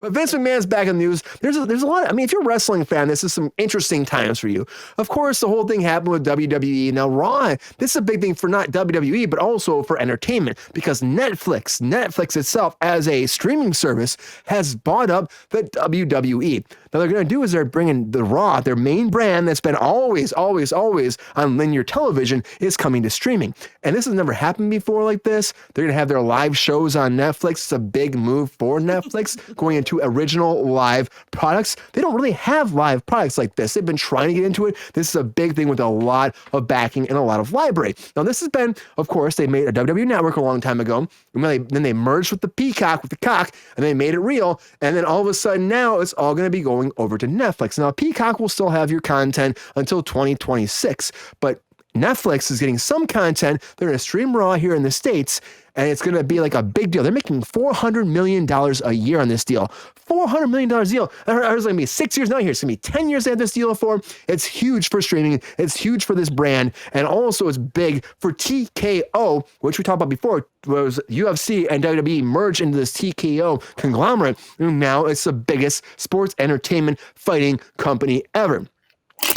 But Vince McMahon's back in the news. There's a lot of, I mean, if you're a wrestling fan, this is some interesting times for you. Of course, the whole thing happened with WWE. Now, Raw, this is a big thing for not WWE, but also for entertainment because Netflix itself as a streaming service has bought up the WWE. Now, they're going to do is they're bringing the Raw, their main brand that's been always on linear television, is coming to streaming. And this has never happened before like this. They're going to have their live shows on Netflix. It's a big move for Netflix going into original live products. They don't really have live products like this. They've been trying to get into it. This is a big thing with a lot of backing and a lot of library. Now, this has been, of course, they made a WWE Network a long time ago. And then they merged with the Peacock, with the cock, and they made it real. And then all of a sudden now it's all going to be going over to Netflix. Now, Peacock will still have your content until 2026, but Netflix is getting some content. They're going to stream Raw here in the States, and it's going to be like a big deal. They're making $400 million a year on this deal. $400 million deal. I heard it was going to be 6 years. Now here, it's going to be 10 years they have this deal for. It's huge for streaming. It's huge for this brand. And also it's big for TKO, which we talked about before, was UFC and WWE merged into this TKO conglomerate. And now it's the biggest sports entertainment fighting company ever.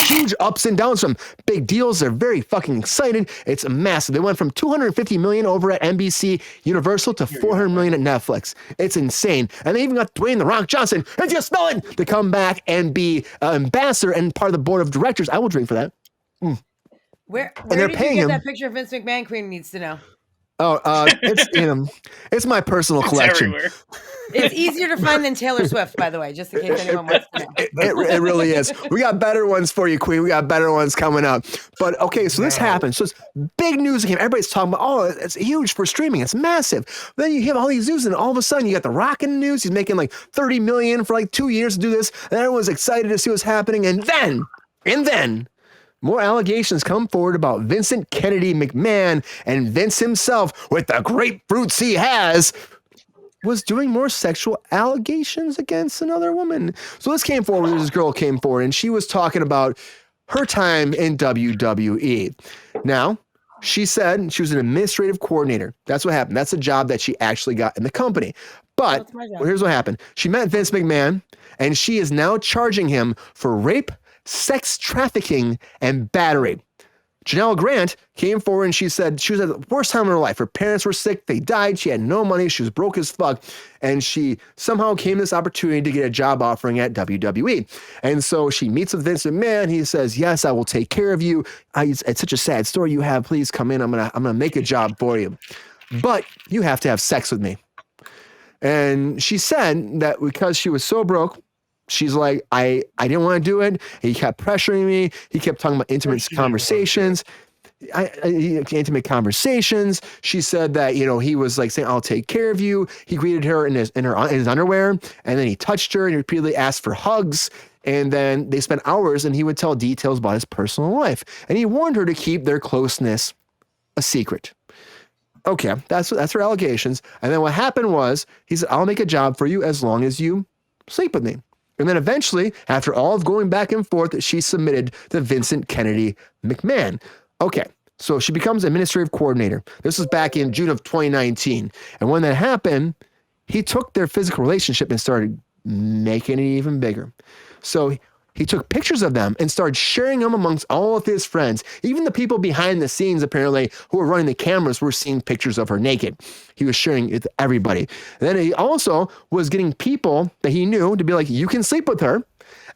Huge ups and downs, some big deals. They're very fucking excited. It's massive. They went from $250 million over at NBC Universal to $400 million at Netflix. It's insane. And they even got Dwayne "The Rock" Johnson, and just smell it, to come back and be ambassador and part of the board of directors. I will drink for that. Where did you get that picture of Vince McMahon? Queen needs to know. Oh, it's my personal collection. Everywhere. It's easier to find than Taylor Swift, by the way, just in case anyone wants to know. It really is. We got better ones for you, Queen. We got better ones coming up. But okay, so this happens. So it's big news came. Everybody's talking about, oh, it's huge for streaming. It's massive. Then you have all these news, and all of a sudden you got The Rock in the news. He's making like $30 million for like 2 years to do this, and everyone's excited to see what's happening. And then more allegations come forward about Vincent Kennedy McMahon, and Vince himself, with the grapefruits he has, was doing more sexual allegations against another woman. So this came forward, this girl came forward, and she was talking about her time in WWE. Now, she said she was an administrative coordinator. That's what happened. That's a job that she actually got in the company. But here's what happened. She met Vince McMahon, and she is now charging him for rape, sex trafficking, and battery. Janelle Grant came forward and she said she was at the worst time in her life. Her parents were sick. They died. She had no money. She was broke as fuck. And she somehow came to this opportunity to get a job offering at WWE. And so she meets with Vince McMahon. He says, yes, I will take care of you. It's such a sad story you have. Please come in. I'm gonna make a job for you. But you have to have sex with me. And she said that because she was so broke, she's like, I didn't want to do it. He kept pressuring me. He kept talking about intimate conversations. Intimate conversations. She said that, he was like saying, I'll take care of you. He greeted her in his underwear, and then he touched her and he repeatedly asked for hugs. And then they spent hours and he would tell details about his personal life. And he warned her to keep their closeness a secret. Okay, that's her allegations. And then what happened was, he said, I'll make a job for you as long as you sleep with me. And then eventually, after all of going back and forth, she submitted to Vincent Kennedy McMahon. Okay, so she becomes administrative coordinator. This was back in June of 2019. And when that happened, he took their physical relationship and started making it even bigger. So he took pictures of them and started sharing them amongst all of his friends. Even the people behind the scenes, apparently, who were running the cameras were seeing pictures of her naked. He was sharing it with everybody. And then he also was getting people that he knew to be like, you can sleep with her.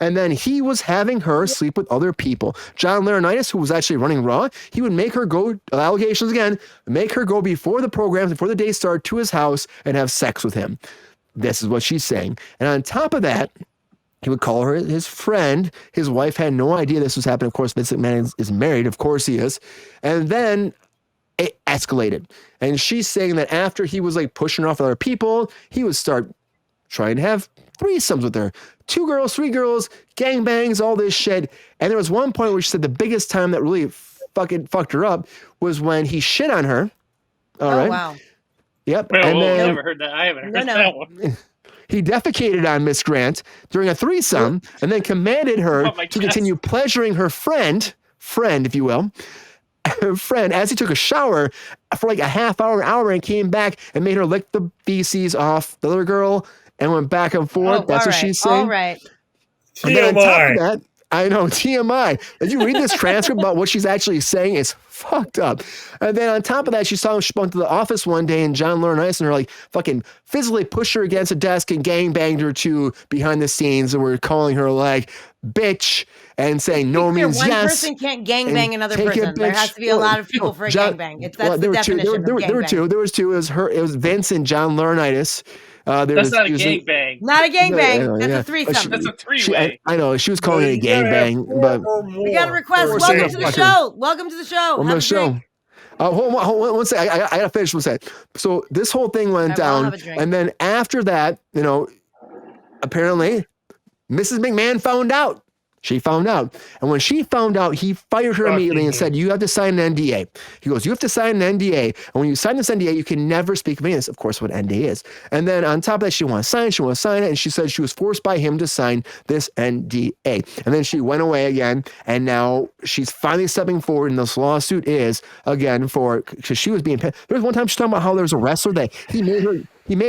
And then he was having her sleep with other people. John Laurinaitis, who was actually running Raw, he would make her go, allegations again, make her go before the programs, before the day started, to his house and have sex with him. This is what she's saying. And on top of that, he would call her his friend. His wife had no idea this was happening. Of course, Vince McMahon is married. Of course he is. And then it escalated. And she's saying that after he was like pushing her off with other people, he would start trying to have threesomes with her. 2 girls, 3 girls, gangbangs, all this shit. And there was one point where she said the biggest time that really fucking fucked her up was when he shit on her. All right. Wow. Yep. Well, and then, I never heard that. I haven't heard that one. He defecated on Miss Grant during a threesome and then commanded her to continue pleasuring her friend, if you will, as he took a shower for like a half hour, an hour, and came back and made her lick the feces off the other girl and went back and forth. That's what she's saying. All right. And then on top of that, I know, TMI. Did you read this transcript about what she's actually saying? It's fucked up. And then on top of that, she went to the office one day and John Laurinaitis and her like fucking physically pushed her against a desk and gangbanged her to behind the scenes, and we're calling her like bitch and saying no means yes. One person can't gangbang another person. There has to be a lot of people for a gangbang. That's the definition of gangbang. There were two. There was two. It was Vince and John Laurinaitis. That's not a gangbang. Not a gangbang. That's a threesome. That's a three-way. I know. She was calling it a gangbang, but we got a request. Welcome to the show. Welcome to the show. Welcome to the show. Hold on one second. I gotta finish one second. So this whole thing went down, and then after that, apparently, Mrs. McMahon found out. She found out. And when she found out, he fired her immediately and said, you have to sign an NDA. He goes, you have to sign an NDA. And when you sign this NDA, you can never speak of any of this. Of course, what NDA is. And then on top of that, she wants to sign it. And she said she was forced by him to sign this NDA. And then she went away again. And now she's finally stepping forward. And this lawsuit is, again, because she was being paid. There was one time she was talking about how there was a wrestler that he made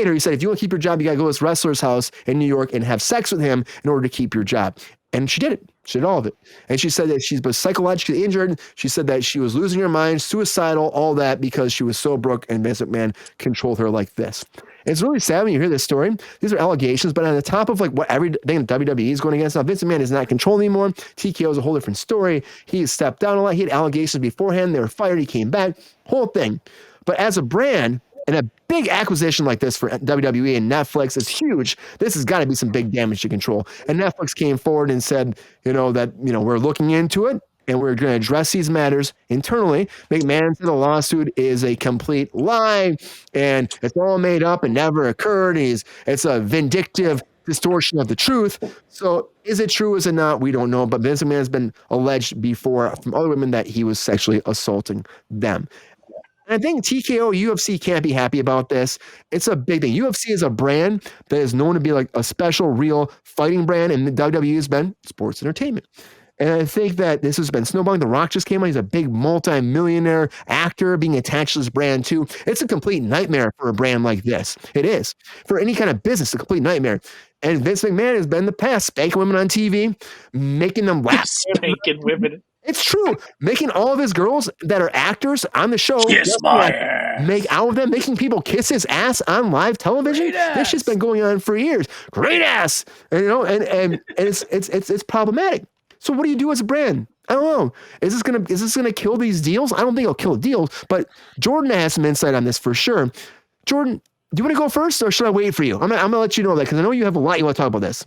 her. He said, if you want to keep your job, you got to go to this wrestler's house in New York and have sex with him in order to keep your job. And she did it. She did all of it. And she said that she was psychologically injured. She said that she was losing her mind, suicidal, all that because she was so broke and Vince McMahon controlled her like this. And it's really sad when you hear this story. These are allegations, but on the top of like what everything WWE is going against now, Vince McMahon is not controlled anymore. TKO is a whole different story. He stepped down a lot. He had allegations beforehand. They were fired. He came back. Whole thing. But as a brand, and a big acquisition like this for WWE and Netflix is huge. This has got to be some big damage to control. And Netflix came forward and said, we're looking into it and we're going to address these matters internally. McMahon said the lawsuit is a complete lie and it's all made up and never occurred. It's a vindictive distortion of the truth. So is it true? Is it not? We don't know. But Vince McMahon has been alleged before from other women that he was sexually assaulting them. And I think TKO, UFC can't be happy about this. It's a big thing. UFC is a brand that is known to be like a special, real fighting brand, and the WWE has been sports entertainment. And I think that this has been snowballing. The Rock just came out. He's a big multi-millionaire actor being attached to this brand too. It's a complete nightmare for a brand like this. It is. For any kind of business, a complete nightmare. And Vince McMahon has been in the past spanking women on TV, making them laugh. Spanking women. It's true. Making all of his girls that are actors on the show make out of them, making people kiss his ass on live television. This shit's been going on for years. Great ass. And it's problematic. So what do you do as a brand? I don't know. Is this gonna kill these deals? I don't think it'll kill the deals, but Jordan has some insight on this for sure. Jordan, do you want to go first or should I wait for you? I'm gonna let you know that because I know you have a lot you want to talk about this.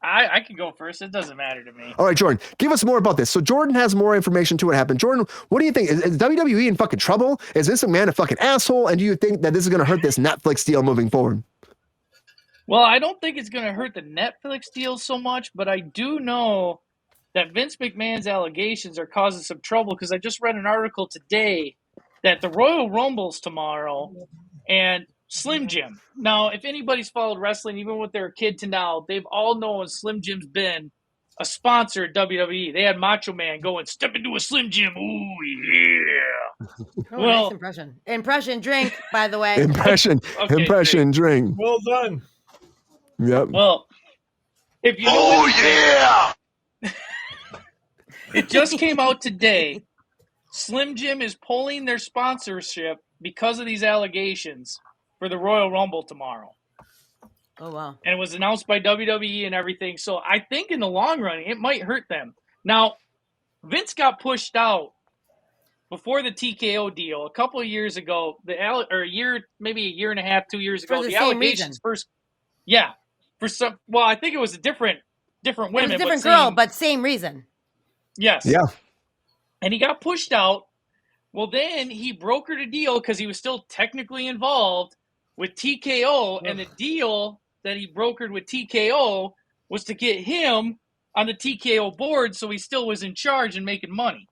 I can go first. It doesn't matter to me. All right, Jordan, give us more about this. So Jordan has more information to what happened. Jordan, what do you think? Is WWE in fucking trouble? Is Vince McMahon a fucking asshole? And do you think that this is going to hurt this Netflix deal moving forward? Well, I don't think it's going to hurt the Netflix deal so much, but I do know that Vince McMahon's allegations are causing some trouble because I just read an article today that the Royal Rumble's tomorrow and Slim Jim. Now, if anybody's followed wrestling, even with their kid to now, they've all known Slim Jim's been a sponsor at WWE. They had Macho Man going, step into a Slim Jim. Ooh, yeah. Nice impression. Impression drink, by the way. Impression drink. Well done. Yep. Well, if you it just came out today. Slim Jim is pulling their sponsorship because of these allegations for the Royal Rumble tomorrow. Oh, wow. And it was announced by WWE and everything. So I think in the long run, it might hurt them. Now, Vince got pushed out before the TKO deal a couple of years ago, maybe a year and a half, 2 years ago. For the same reason. I think it was a different women. It was a different girl, but same reason. Yes. Yeah. And he got pushed out. Well, then he brokered a deal because he was still technically involved with TKO, and the deal that he brokered with TKO was to get him on the TKO board so he still was in charge and making money.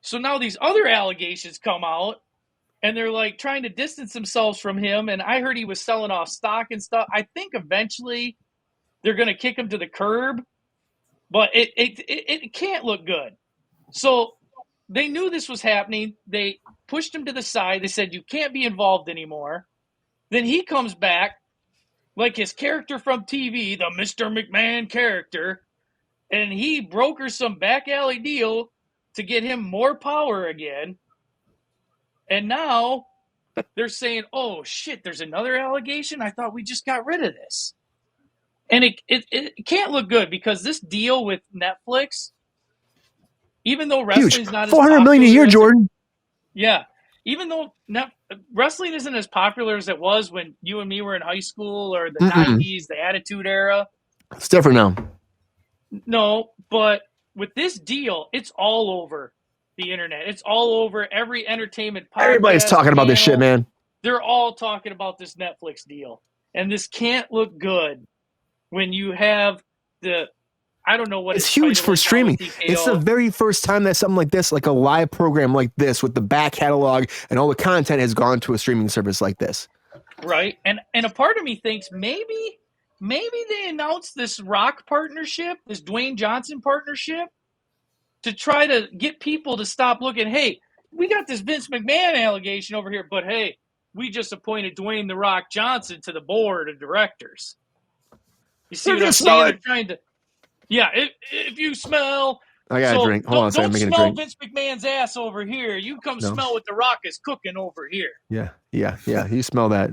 So now these other allegations come out, and they're like trying to distance themselves from him, and I heard he was selling off stock and stuff. I think eventually they're going to kick him to the curb, but it can't look good. So they knew this was happening. They pushed him to the side. They said, you can't be involved anymore. Then he comes back like his character from TV, the Mr. McMahon character, and he brokers some back alley deal to get him more power again. And now they're saying, oh, shit, there's another allegation? I thought we just got rid of this. And it can't look good because this deal with Netflix, even though wrestling's not as $400 million a year, Jordan. Yeah. Even though wrestling isn't as popular as it was when you and me were in high school or the 90s, the Attitude Era. It's different now. No, but with this deal, it's all over the internet. It's all over every entertainment podcast. Everybody's talking about this shit, man. They're all talking about this Netflix deal. And this can't look good when you have I don't know what it's huge for streaming. It's the very first time that something like this, like a live program like this with the back catalog and all the content has gone to a streaming service like this. Right. And a part of me thinks maybe they announced this Rock partnership, this Dwayne Johnson partnership to try to get people to stop looking, hey, we got this Vince McMahon allegation over here, but hey, we just appointed Dwayne The Rock Johnson to the board of directors. You see what I'm saying? They're trying to... Yeah, if you smell... I got a drink. Hold on a second. Don't smell Vince McMahon's ass over here. You come smell what The Rock is cooking over here. Yeah. You smell that.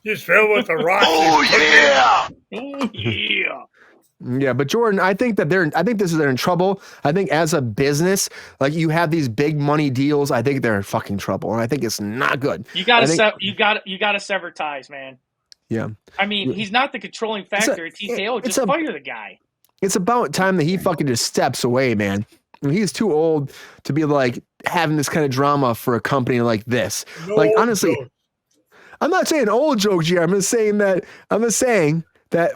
You smell what The Rock is cooking. Oh, yeah. Yeah, but Jordan, I think they're in trouble. I think as a business, like you have these big money deals, I think they're in fucking trouble. And I think it's not good. You gotta sever ties, man. Yeah. I mean, he's not the controlling factor at TKO. Just fire the guy. It's about time that he fucking just steps away, man. He's too old to be like having this kind of drama for a company like this. No, like honestly, joke. I'm not saying old joke, G. I'm just saying that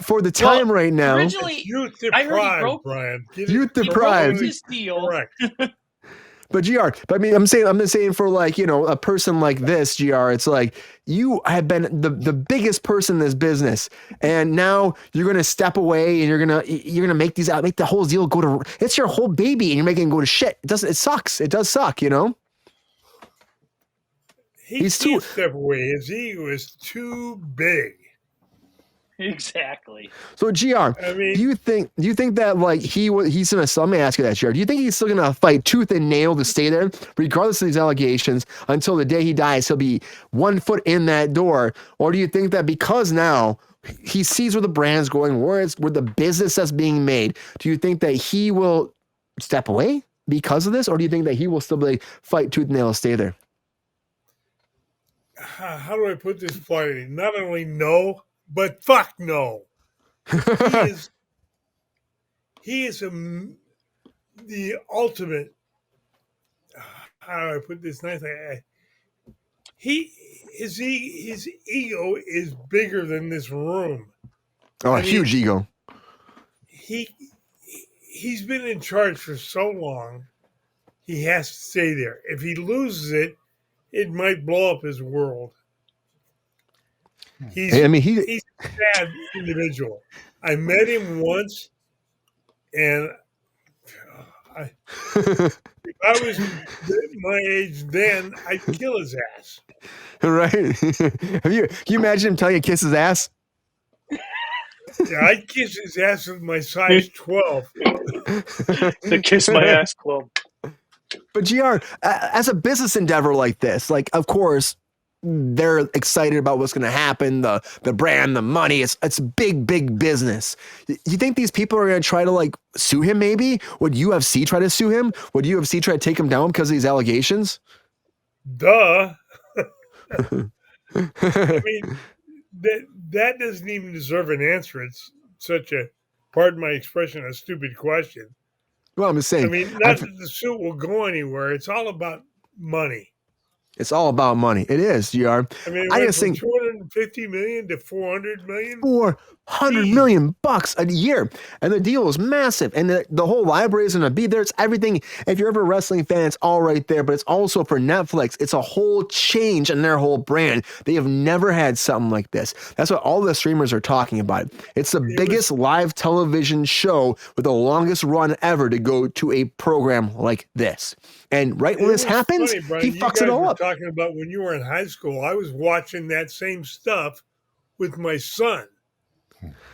for the time right now, youth deprived, Brian. Youth deprived. This deal. Correct. But GR, I'm just saying for like, a person like this, GR, it's like you have been the biggest person in this business, and now you're gonna step away and you're gonna make the whole deal go to, it's your whole baby and you're making it go to shit. It sucks. It does suck, He's too step away. His ego is too big. Exactly. So GR, I mean, do you think that like he's gonna? Let me ask you that, GR. Do you think he's still gonna fight tooth and nail to stay there, regardless of these allegations, until the day he dies? He'll be 1 foot in that door, or do you think that because now he sees where the brand's going, where the business that's being made, do you think that he will step away because of this, or do you think that he will still be fight tooth and nail to stay there? How do I put this politely? Not only no, but fuck no. He is the ultimate. How do I put this nicely? His ego is bigger than this room. Oh, a huge ego. He's been in charge for so long. He has to stay there. If he loses it, it might blow up his world. He's a sad individual. I met him once, and if I was my age then, I'd kill his ass. Right? Can you imagine him telling you to kiss his ass? Yeah, I'd kiss his ass with my size 12. The Kiss My Ass Club. But GR, as a business endeavor like this, like, of course, they're excited about what's going to happen, the brand, the money. It's big business. You think these people are going to try to like sue him maybe? Would UFC try to sue him? Would UFC try to take him down because of these allegations? Duh. I mean, that doesn't even deserve an answer. It's such a, pardon my expression, a stupid question. Well, I'm just saying. I mean, not that the suit will go anywhere. It's all about money. It's all about money. It is, GR. I mean, I just think $250 million to $400 million. $400 million a year, and the deal is massive. And the whole library is going to be there. It's everything. If you're ever a wrestling fan, it's all right there. But it's also for Netflix. It's a whole change in their whole brand. They have never had something like this. That's what all the streamers are talking about. It's the biggest live television show with the longest run ever to go to a program like this. And right when this happens, funny, Brian, he fucks it all up. Talking about when you were in high school, I was watching that same same stuff with my son.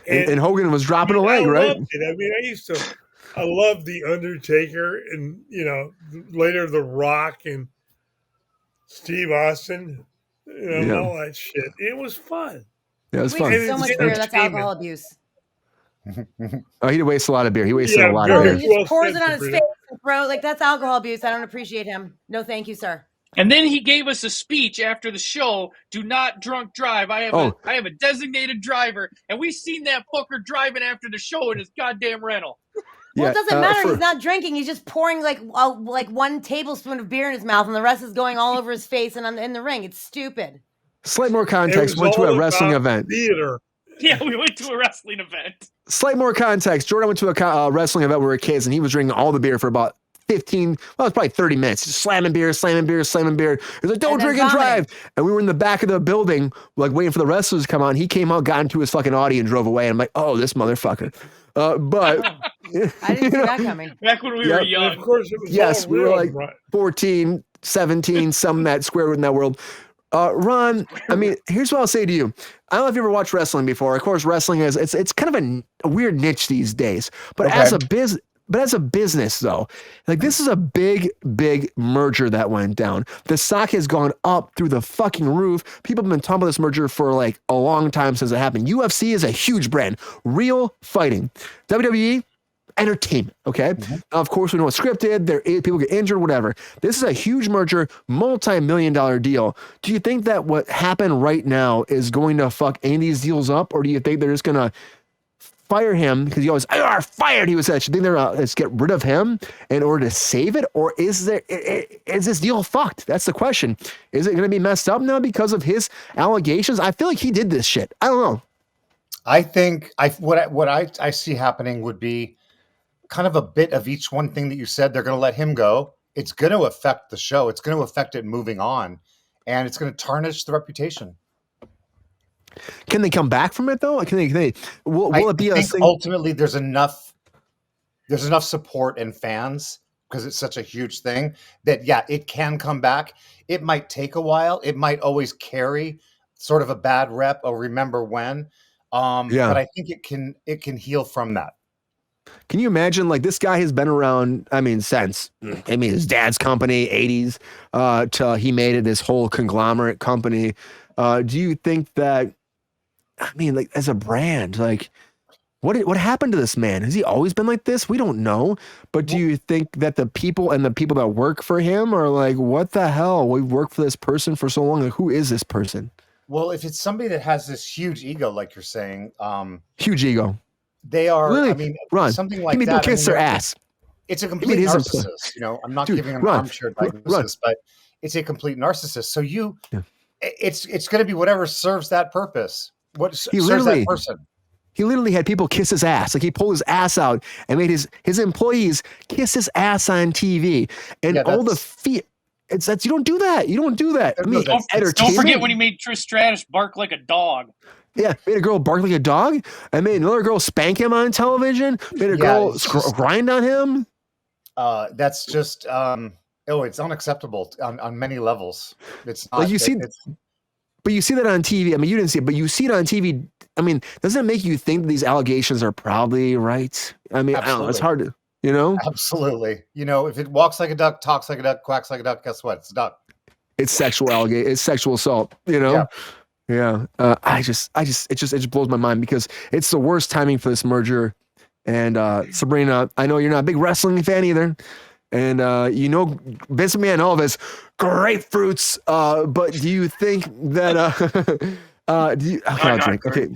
And Hogan was dropping a leg, right? Loved it. I mean, I loved The Undertaker and, later The Rock and Steve Austin, all that shit. It was fun. Yeah, it was fun. So much beer. That's alcohol abuse. Oh, he wastes a lot of beer. He wasted a lot of beer. He just pours it on his face and throat. Like, that's alcohol abuse. I don't appreciate him. No, thank you, sir. And then he gave us a speech after the show. Do not drunk drive. I have a designated driver, and we seen that fucker driving after the show in his goddamn rental. Well, it doesn't matter. He's not drinking. He's just pouring like 1 tablespoon of beer in his mouth, and the rest is going all over his face and in the ring. It's stupid. Slight more context. Went to a wrestling event. Theater. Yeah, we went to a wrestling event. Slight more context. Jordan went to a wrestling event when we were kids, and he was drinking all the beer for about 15, well, it's probably 30 minutes. Just slamming beer. He's like, don't drink and drive. And we were in the back of the building, like waiting for the wrestlers to come on. He came out, got into his fucking Audi and drove away. And I'm like, oh, this motherfucker. But I didn't see that coming. Back when we were young. Of course, it was we were like 14, 17, some that square in that world. Ron, I mean, here's what I'll say to you. I don't know if you ever watched wrestling before. Of course, wrestling it's kind of a weird niche these days. But as a business, though, like this is a big merger that went down. The stock has gone up through the fucking roof. People have been talking about this merger for like a long time since it happened. UFC is a huge brand. Real fighting. WWE, entertainment, okay? Of course, we know it's scripted. People get injured, whatever. This is a huge merger, multi-million-dollar deal. Do you think that what happened right now is going to fuck any of these deals up, or do you think they're just going to fire him because he always fired? He was said. You think they're let's get rid of him in order to save it, or is this deal fucked? That's the question. Is it going to be messed up now because of his allegations? I feel like he did this shit. I don't know. I think what I see happening would be kind of a bit of each one thing that you said. They're going to let him go. It's going to affect the show. It's going to affect it moving on, and it's going to tarnish the reputation. Can they come back from it though? Will it be a thing? Ultimately, there's enough support and fans because it's such a huge thing that it can come back. It might take a while. It might always carry sort of a bad rep or remember when. But I think it can heal from that. Can you imagine, like, this guy has been around, since his dad's company, 80s, till he made it this whole conglomerate company. Do you think that, like, as a brand, like, what happened to this man? Has he always been like this? We don't know. But do you think that the people that work for him are like, what the hell? We've worked for this person for so long. Like, who is this person? Well, if it's somebody that has this huge ego, like you're saying, huge ego. They are, really? Ron, something like that. People kiss their ass. It's a complete narcissist. I'm not giving an armchair diagnosis, but it's a complete narcissist. So it's going to be whatever serves that purpose. What serves that person. He literally had people kiss his ass. Like, he pulled his ass out and made his employees kiss his ass on TV. And all the feet. You don't do that. You don't do that. Don't forget when he made Trish Stratus bark like a dog. Yeah, made a girl bark like a dog. I made another girl spank him on television. Made a girl grind on him. That's just it's unacceptable on many levels. It's not. Like but you see that on TV. You didn't see it, but you see it on TV. Doesn't it make you think that these allegations are probably right? I don't know. It's hard to, Absolutely. If it walks like a duck, talks like a duck, quacks like a duck, guess what? It's a duck. It's sexual It's sexual assault. Yeah. It just blows my mind because it's the worst timing for this merger. And Sabrina, I know you're not a big wrestling fan either. And Vince McMahon, all of his grapefruits. But do you think that I'll drink. Okay.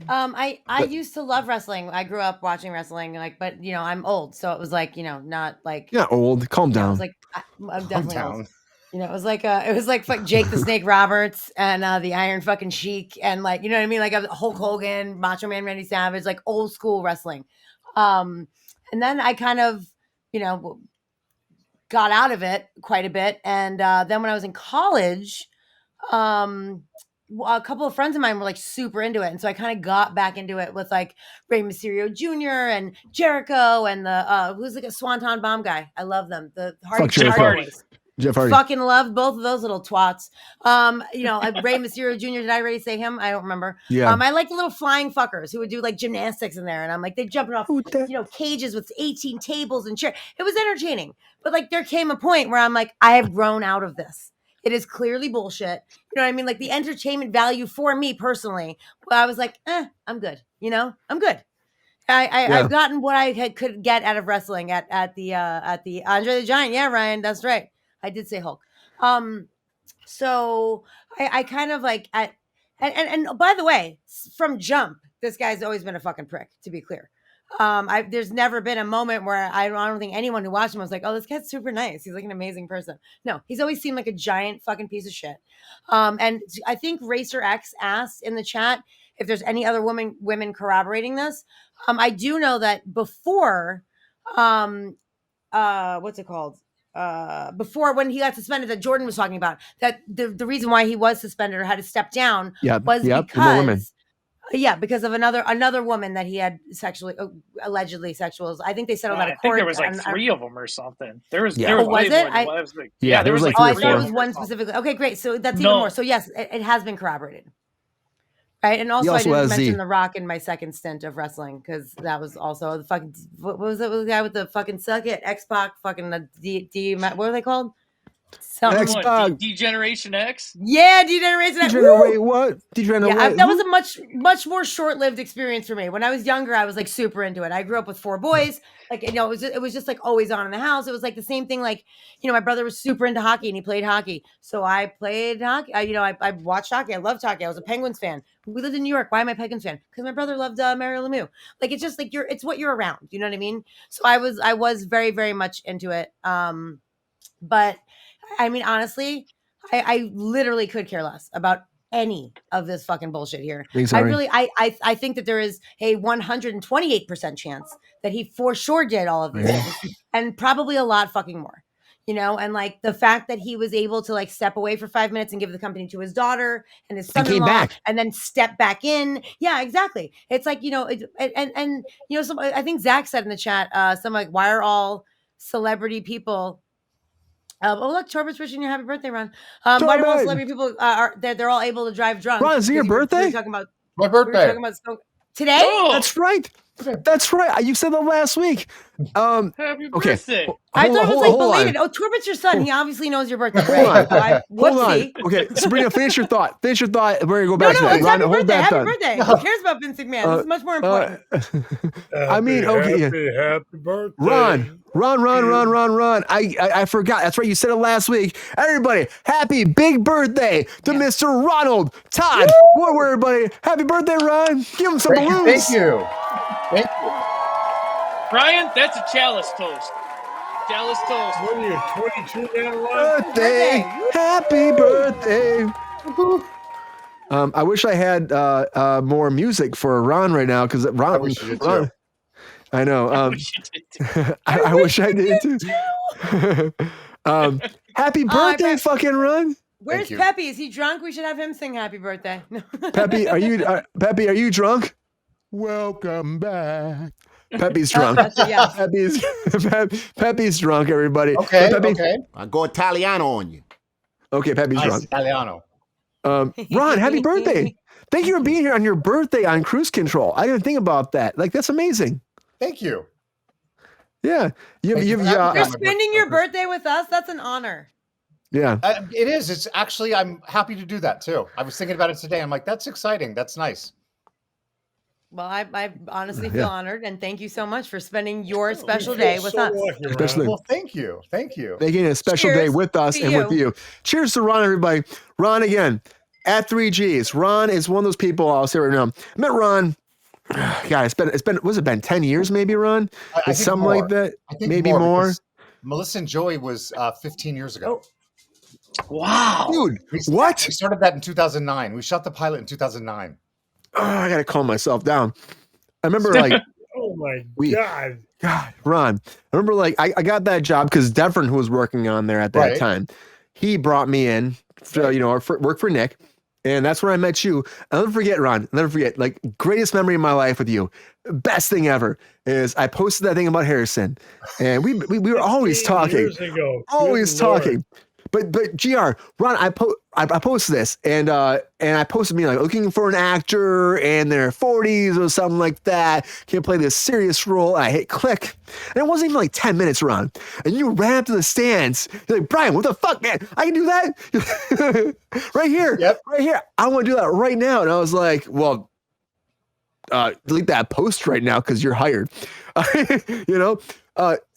I used to love wrestling. I grew up watching wrestling, but I'm old, so it was like, not like. Yeah, old. Calm down. I was like, I'm definitely old. It was like Jake the Snake Roberts and the Iron fucking Sheik and like, you know what I mean? Like Hulk Hogan, Macho Man Randy Savage, like old school wrestling. And then I kind of, got out of it quite a bit. And then when I was in college, a couple of friends of mine were like super into it. And so I kind of got back into it with like Rey Mysterio Jr. and Jericho and the, who's like a Swanton Bomb guy. I love them. The Hardy Boys. Jeff Hardy. Fucking loved both of those little twats. Rey Mysterio Jr. Did I already say him? I don't remember. Yeah. I like the little flying fuckers who would do like gymnastics in there, and I'm like, they jumping off, cages with 18 tables and chairs. It was entertaining, but like there came a point where I'm like, I have grown out of this. It is clearly bullshit. You know what I mean? Like the entertainment value for me personally, I was like, I'm good. I'm good. I've gotten what I could get out of wrestling at the Andre the Giant. Yeah, Ryan, that's right. I did say Hulk. So I kind of like and by the way, from jump, this guy's always been a fucking prick, to be clear. There's never been a moment where I don't think anyone who watched him was like, oh, this guy's super nice. He's like an amazing person. No, he's always seemed like a giant fucking piece of shit. And I think Racer X asked in the chat if there's any other women corroborating this. I do know that before, what's it called? Before when he got suspended, that Jordan was talking about, that the reason why he was suspended or had to step down was because of another woman that he had allegedly sexual. I think they settled out of court. I think there was like 3 of them or something. There was there was it? There was like I thought it was one specifically. Okay, great. So that's even more. So yes, it has been corroborated. Right, and also I didn't mention The Rock in my second stint of wrestling because that was also the fucking what was it? The guy with the fucking suck it X-Pac fucking what are they called? Degeneration X? Yeah, Degeneration X. Wait, what? That was a much more short-lived experience for me. When I was younger, I was like super into it. I grew up with 4 boys. Like, it was just like always on in the house. It was like the same thing. Like, my brother was super into hockey and he played hockey. So I played hockey. I watched hockey. I loved hockey. I was a Penguins fan. We lived in New York. Why am I a Penguins fan? Because my brother loved Mario Lemieux. Like, it's just like it's what you're around. You know what I mean? So I was very, very much into it. But I mean, honestly, I literally could care less about any of this fucking bullshit here. I think that there is a 128% chance that he for sure did all of these things, and probably a lot fucking more. And like the fact that he was able to like step away for 5 minutes and give the company to his daughter and his son-in-law and then step back in. Yeah, exactly. It's like, I think Zach said in the chat, something like, why are all celebrity people look, Torbert's wishing you a happy birthday, Ron. Why do all celebrity people they're all able to drive drunk? Ron, is it your birthday? We were talking about my birthday. We were talking about today? Oh! That's right. That's right. You said that last week. Happy birthday. I thought it was like belated. Oh, Torbert's your son. He obviously knows your birthday. Right? Hold on. Okay, Sabrina, finish your thought. We're going to go back to that. It's Ron, happy birthday. Happy birthday. Who cares about Vince McMahon? This is much more important. I mean, okay. Happy birthday. Ron. I forgot. That's right. You said it last week. Everybody, happy big birthday to Mr. Ronald Todd. Woodward, everybody. Happy birthday, Ron. Give him some balloons. Thank you. Brian, that's a chalice toast. Chalice toast. What are you, 22 now, Ron? Birthday. Happy birthday. I wish I had more music for Ron right now because Ron. I know. I wish I did too. Happy birthday, fucking Ron. Where's Peppy? Is he drunk? We should have him sing happy birthday. Peppy, are you drunk? Welcome back. Peppy's drunk. Peppy's drunk, everybody. Okay, Peppy, I go Italiano on you. Okay, Peppy's drunk. Italiano. Ron, happy birthday. Thank you for being here on your birthday on Cruise Control. I didn't think about that. Like, that's amazing. Thank you. Yeah. You're spending your birthday with us? That's an honor. Yeah. It is. It's actually, I'm happy to do that too. I was thinking about it today. I'm like, that's exciting. That's nice. Well, I honestly feel honored, and thank you so much for spending your special day with us. Well, thank you. Making a special day with us and with you. Cheers to Ron, everybody. Ron again at 3Gs. Ron is one of those people. I'll say right now. I met Ron. God, it's been. Was it been 10 years? Maybe, Ron. I think something more. like that. I think maybe more. Melissa and Joey was 15 years ago. Wow, dude. What? We started that in 2009. We shot the pilot in 2009. Oh, I gotta calm myself down. I remember like, oh my God, Ron. I remember like I got that job because Devon, who was working on there at that time, he brought me in, work for Nick, and that's where I met you. I'll never forget, Ron. I'll never forget. Like, greatest memory of my life with you. Best thing ever is I posted that thing about Harrison, and we were always talking, always talking. But GR, Ron, I posted this and I posted me like looking for an actor in their 40s or something like that. Can play this serious role. And I hit click. And it wasn't even like 10 minutes, Ron. And you ran up to the stands. You're like, Brian, what the fuck, man? I can do that right here. Yep. Right here. I want to do that right now. And I was like, well, delete that post right now because you're hired.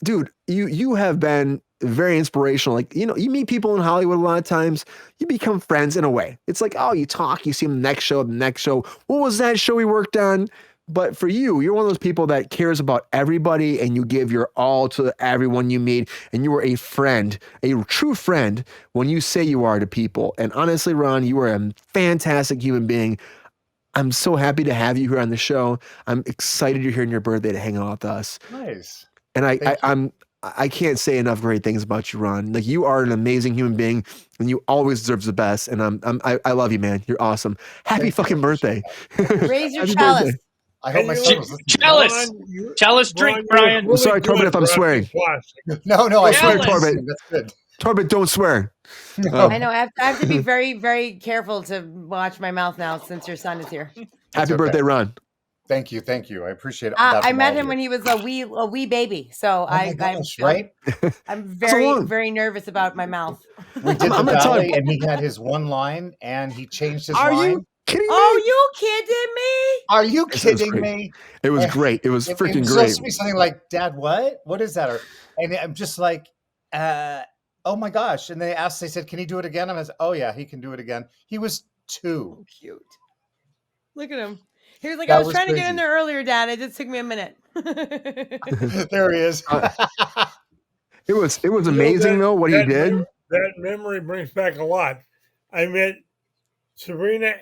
Dude, you have been very inspirational. Like, you meet people in Hollywood a lot of times, you become friends in a way. It's like, oh, you talk, you see them the next show. What was that show we worked on? But for you, you're one of those people that cares about everybody and you give your all to everyone you meet. And you are a friend, a true friend when you say you are to people. And honestly, Ron, you are a fantastic human being. I'm so happy to have you here on the show. I'm excited you're here on your birthday to hang out with us. Nice. And I can't say enough great things about you, Ron. Like, you are an amazing human being and you always deserve the best. And I love you, man. You're awesome. Happy fucking birthday. Raise your chalice. Birthday. I hope my son was listening. Chalice drink, Brian. I'm sorry, Torbett, if I'm swearing. No, Don't I swear, swear, Torbett. That's good. Torbett, don't swear. I know. I have to be very, very careful to watch my mouth now since your son is here. Happy birthday, Ron. Thank you. I appreciate it. I met him when he was a wee baby, so I'm very, very nervous about my mouth. We did the ballet, and he had his one line, and he changed his line. Are you kidding me? Oh, you kidding me? Are you kidding me? It was great. It was freaking it great. It was something like, Dad, what? What is that? And I'm just like, oh my gosh. And they said, can he do it again? And I was, oh yeah, he can do it again. He was 2. Oh, cute. Look at him. He was like, That I was trying crazy. to get in there earlier, Dad. It just took me a minute. There he is. It was amazing though what he did. That memory brings back a lot. I met Sabrina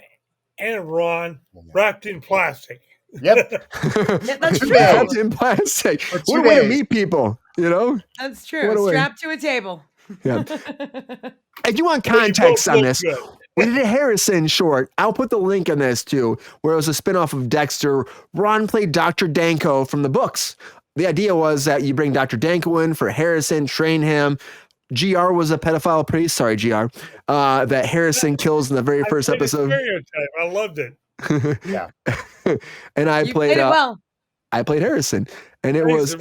and Ron wrapped in plastic. Yep. Yeah, that's true. Wrapped in plastic. What a way to meet people, That's true. Strapped to a table. Yeah. If you want context on this, we did a Harrison short. I'll put the link on this too, where it was a spinoff of Dexter. Ron played Dr. Danko from the books. The idea was that you bring Dr. Danko in for Harrison, train him. GR was a pedophile priest. Sorry, GR. That Harrison kills in the very first episode. Stereotype. I loved it. Yeah. And I You played it well. I played Harrison. And it was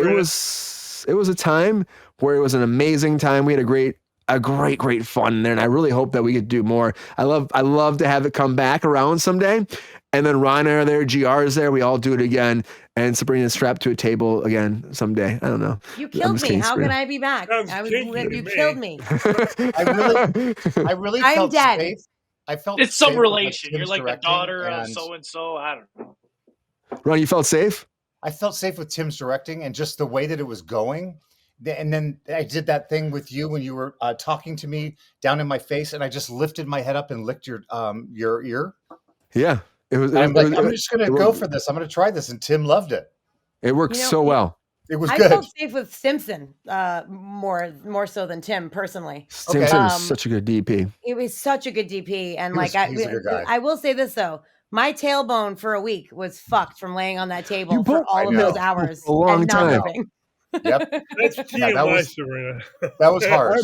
a time where it was an amazing time. We had a great fun there, and I really hope that we could do more. I love to have it come back around someday. And then Ron are there, GR is there, we all do it again, and Sabrina's strapped to a table again someday. I don't know. You killed me. How can I be back? You killed me. I really I'm felt dead. safe. I felt It's some safe relation. with You're like the directing, daughter of and so and so. I don't know. Ron, you felt safe? I felt safe with Tim's directing and just the way that it was going. And then I did that thing with you when you were talking to me down in my face, and I just lifted my head up and licked your ear. Yeah. I'm just going to go for this. I'm going to try this. And Tim loved it. It worked so well. It was I good. felt safe with Simpson more so than Tim personally. Simpson was such a good DP. It was such a good DP, and he's a good guy. I will say this though. My tailbone for a week was fucked from laying on that table You for both- all of those hours. A long and not time. moving. Yep. That's TMI, that was- Sabrina. That was hard.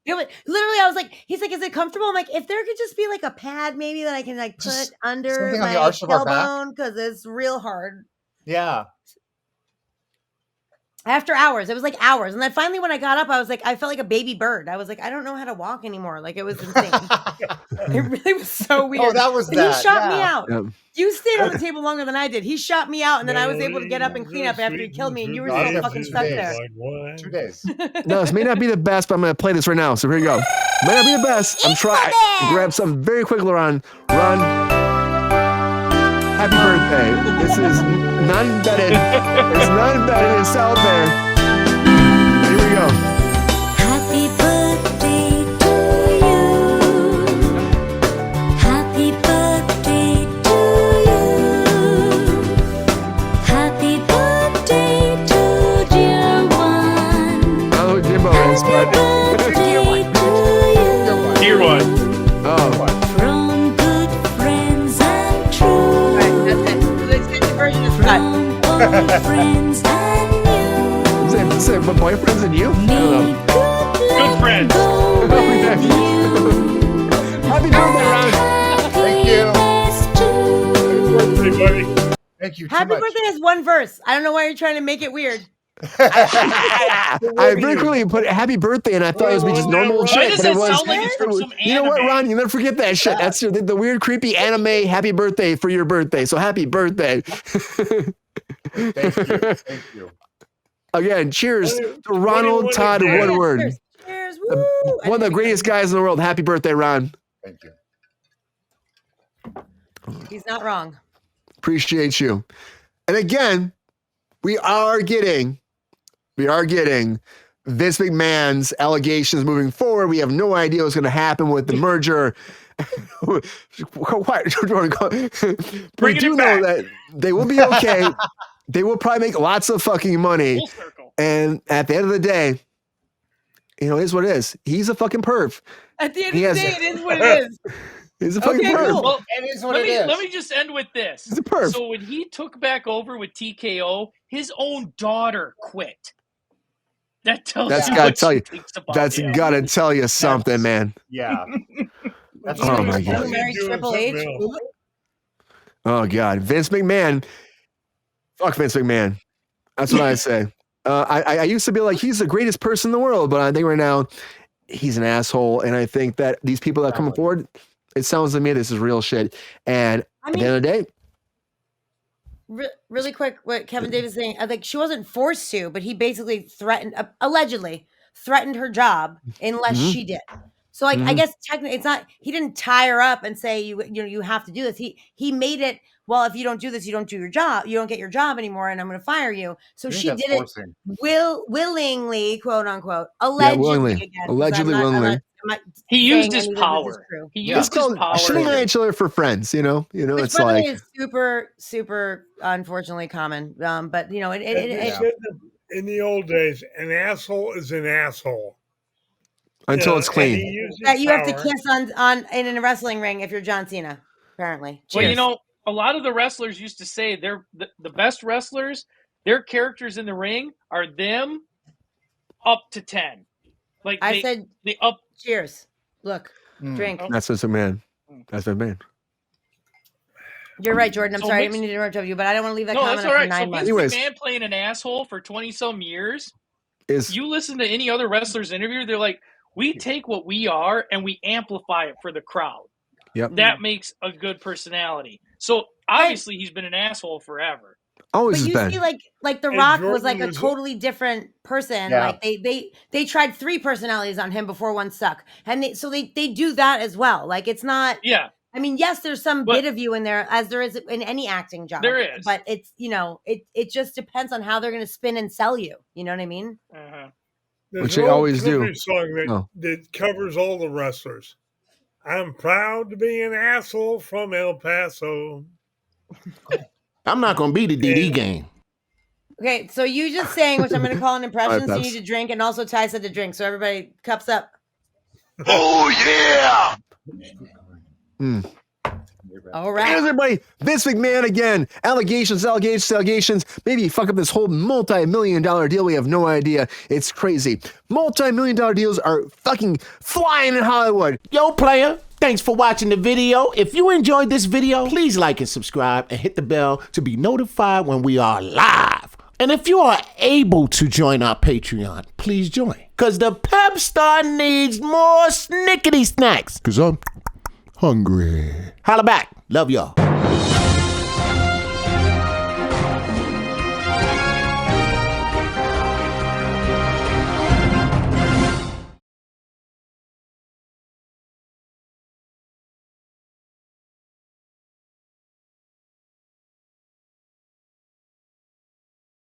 Literally, I was like, he's like, is it comfortable? I'm like, if there could just be like a pad maybe that I can like put Just under something on my the arch of our back. tailbone because it's real hard. Yeah. After hours, it was like hours. And then finally when I got up, I was like, I felt like a baby bird. I was like, I don't know how to walk anymore. Like it was insane. It really was so weird. Oh, that was and that. he shot me yeah. out. Yep. You stayed on the table longer than I did. He shot me out, and then I was No, able to get up and clean up after he killed me, and you were No, I still was fucking there stuck 2 days. there. Like, what? 2 days. No, this may not be the best, but I'm going to play this right now. So here you go. May not be the best. I'm trying. Grab something very quick, Ron. Happy birthday. This is none better. It's none better. It's out there. Here we go. Happy birthday to you. Happy birthday to you. Happy birthday to dear one. I don't know who Jimbo is, Happy but birthday to you. Dear one. oh, From good friends and true. All right, that's it. The extended version is cut. From old friends and new. is it my boyfriends and you? I don't know. May good luck Good friends. go Oh, with with you. Happy birthday, Ron. Thank you. Birthday, buddy. Thank you too Happy much. birthday has one verse. I don't know why you're trying to make it weird. I very quickly put happy birthday, and I thought it was just normal Why shit. does But it that was. sound like it's from some You know what, anime? Ron? You never forget that shit. That's the weird, creepy anime happy birthday for your birthday. So happy birthday. Thank you. Thank you. Again, cheers to 21 Ronald Todd again. Woodward. Cheers. Cheers. Woo. One of the greatest guys in the world. Happy birthday, Ron. Thank you. He's not wrong. Appreciate you. And again, we are getting Vince McMahon's allegations moving forward. We have no idea what's going to happen with the merger. We do know that they will be okay. They will probably make lots of fucking money. Full circle. And at the end of the day, you know, it is what it is. He's a fucking perv. At the end He of the has- day, it is what it is. He's a fucking Okay, perv. cool. Well, It is what let it me is. let me just end with this. He's a perv. So when he took back over with TKO, his own daughter quit. That tells That's you gotta what tell she you. thinks about That's him. gotta tell you something, man. Yeah. That's Oh, true. my Who God. married Doing Triple something H? else. Oh God, Vince McMahon. Fuck Vince McMahon. That's what I say. I used to be like he's the greatest person in the world, but I think right now he's an asshole, and I think that these people that come forward, it sounds to me this is real shit. And I at the mean, end of the day, really quick, what Kevin Davis is saying, I think she wasn't forced to, but he basically threatened, allegedly threatened her job unless Mhm. she did. So, like, I Mhm. guess technically, it's not. He didn't tie her up and say you have to do this. He made it. Well, if you don't do this, you don't do your job. You don't get your job anymore, and I'm going to fire you. So I think she that's did it forcing. willingly, quote unquote, Yeah, allegedly. willingly. Again, 'cause Allegedly, willingly. I'm not He saying used his any of this is power. true. He Yeah. used it's his called power. shitting on each other for friends. You know, Which, it's by the way, like is super, super unfortunately common. But you know, And they said in the old days, an asshole is an asshole. until You it's know, and clean. he used his that you have to power. kiss on in a wrestling ring if you're John Cena. Apparently, Well, you Cheers. know, a lot of the wrestlers used to say they're the best wrestlers. Their characters in the ring are them up to 10. Like I said, they up. cheers. Look, drink. Oh. That's Vince McMahon. That's Vince McMahon. You're right, Jordan. I'm So sorry. I mix- didn't mean to interrupt you, but I don't want to leave that No, comment that's up all for right. 9 So months. Vince Anyways. McMahon playing an asshole for 20 some years. Is You listen to any other wrestler's interview, they're like, we take what we are and we amplify it for the crowd. Yep. That makes a good personality. So obviously he's been an asshole forever. always But has you been. see, like The And Rock was Jordan like a was- totally different person. Yeah. Like they tried 3 personalities on him before one stuck, and they do that as well. Like it's not. Yeah. I mean, yes, there's some But- bit of you in there, as there is in any acting job. There is. but it's it just depends on how they're going to spin and sell you. You know what I mean? Uh-huh. There's Which an they old always do. country song that, Oh. that covers all the wrestlers. I'm proud to be an asshole from El Paso. I'm not gonna be the DD game. Okay, so you just saying, which I'm going to call an impression. Alright, So you Peps. need to drink, and also Ty said to drink. So everybody, cups up. Oh yeah! All Here's right. everybody. Vince McMahon again. Allegations. Maybe you fuck up this whole multi-million-dollar deal. We have no idea. It's crazy. Multi-million-dollar deals are fucking flying in Hollywood. Yo, player, thanks for watching the video. If you enjoyed this video, please like and subscribe and hit the bell to be notified when we are live. And if you are able to join our Patreon, please join. Cause the Pep Star needs more snickety snacks. Cause I'm hungry. Holla back. Love y'all.